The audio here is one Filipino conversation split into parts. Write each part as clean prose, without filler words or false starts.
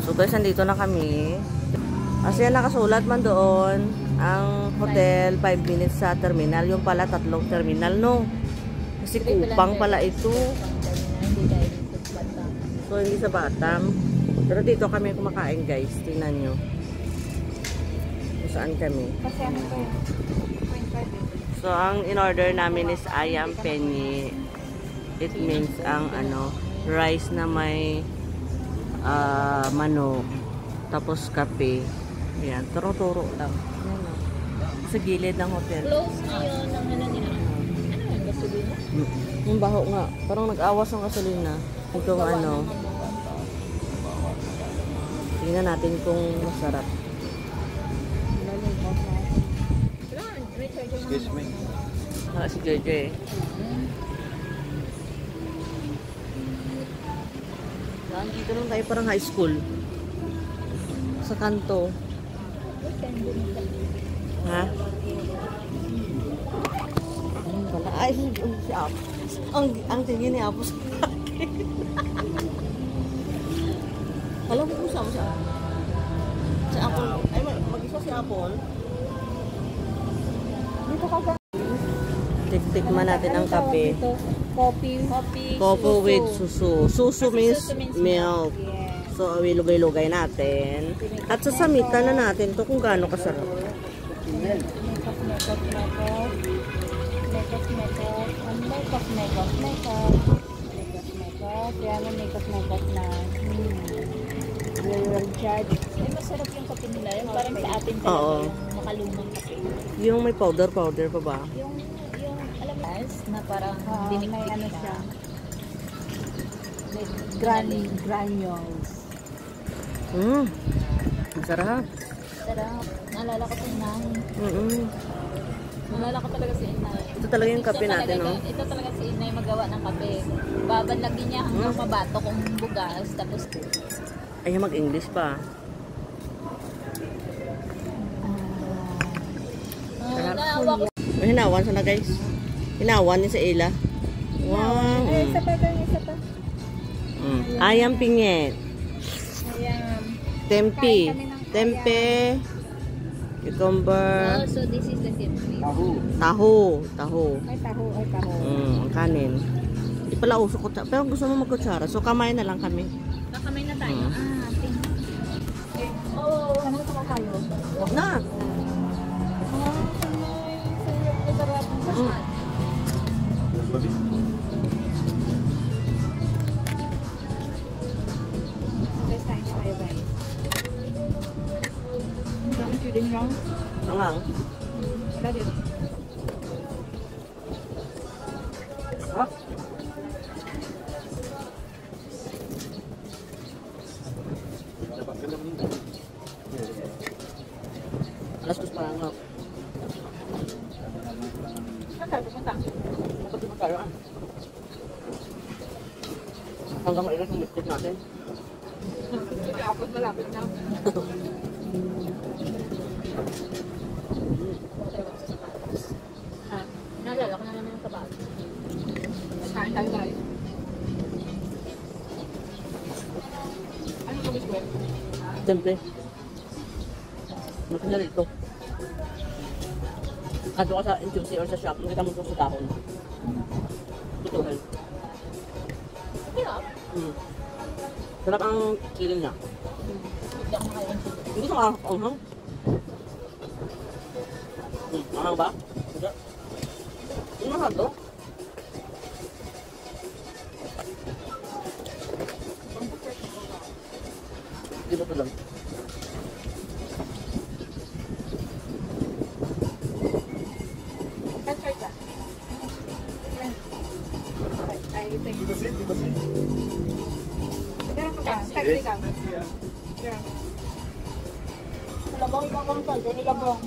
So guys, nandito na kami. Kasi nakasulat man doon ang hotel 5 minutes sa terminal. Yung pala 3 terminal, no? Kasi Kupang pala ito. So hindi sa Batam. Pero dito kami kumakain, guys. Tingnan nyo. Kung saan kami. Kasi ano ko yun? So ang in-order namin is ayam penye. It means ang ano, rice na may manok. Tapos kape. Ayan, turo-turo lang. Ayan, no? Sa gilid ng hotel. Close na yun ng ano nila. Ano yung gasolina? Yung baho nga. Parang nag-awas ng gasolina. Itong ano. Tingnan natin kung masarap. Excuse me. Si JJ. Dito lang tayo parang high school. Sa kanto. Ha? Ayun pala. Ay, si Apos. Ang tingin ni Apos. Alam mo kung saan siya? Si Apol. Ay, mag-isa si Apol. Dito ka ba? Tikman natin ang kape. Coffee With susu. Susu means milk. Yeah. So, ilugay-lugay natin. At sasamitan na natin to kung gaano kasarap. Ay, masarap yung kape nila. Yung parang sa atin talaga yung makalumang kape. Yung may powder pa ba? Yung alam mo, na parang dinikdik may ano na. siya. Granules. Masarap. Sarap. Naalala ko si Inay. Naalala ko talaga si Inay. Ito talaga yung kape natin, no? Ito talaga si Inay magawa ng kape. Babalagin niya hanggang mabato kung bugas. Tapos, Ay, mag-English pa. naawa ko. May hinawan sana, guys. Hinawan niya sa ila. Wow. Ay, isa pa doon, isa pa. Ayam pinyet. Ayan. Tempe. Cucumber. Oh, so this is the tempe. Taho. Ay, taho. Ang kanin. Hindi pala uso ko. Pero gusto mo magkutsara. So, kamay na lang kami. Kakamay na tayo. Oo, ano ito ka kayo? Huwag na. Angang. Alas dos pa lang. Hanggang mailas yung lipstick natin. Malapit na. Naalala ko na naman yung kabag. Kain tayo guys. Ano ka gusto? Siyempre. Makina rito. Kado ka sa NTUC or sa shop, nakita mo ito sa dahon. Tutuhan. Hirap. Sarap ang kilin niya. Hindi ako makain. Hindi sa anghang. Anghang ba? Hindi. Hindi mahal to. Hindi ba ito lang? Ay, thank you. Meron ka ba? Tagli ka. Labang ka kung saan. Labang.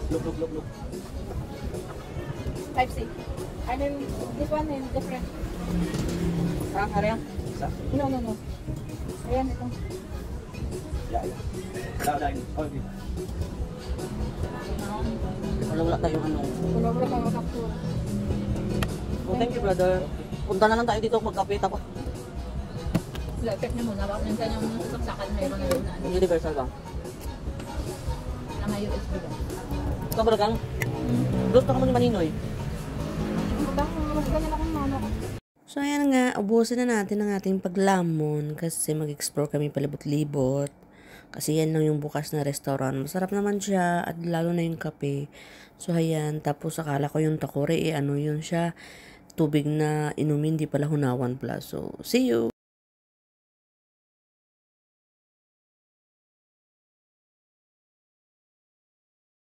Look. Type C. I mean, this one is different. Kaya? Isa? No. Ayan, ito. Wala tayong ano. Wala kang kaptura. Oh, thank you, brother. Punta na lang tayo dito magkape tapos Check niyo muna. Baka minsan yung sasaksakan mayroon na yun na ano. Universal ba? Na may USB ba? Ikaw ba lang? Gusto ka mo ni Maninoy? Mas ganyan akong mano ko. So ayan nga, ubusin na natin ang ating paglamon kasi mag-explore kami palibot-libot. Kasi yan lang yung bukas na restaurant. Masarap naman siya at lalo na yung kape. So ayan, tapos akala ko yung takore, ano yun siya, tubig na inumin, di pala Hunawan Plus. So, see you!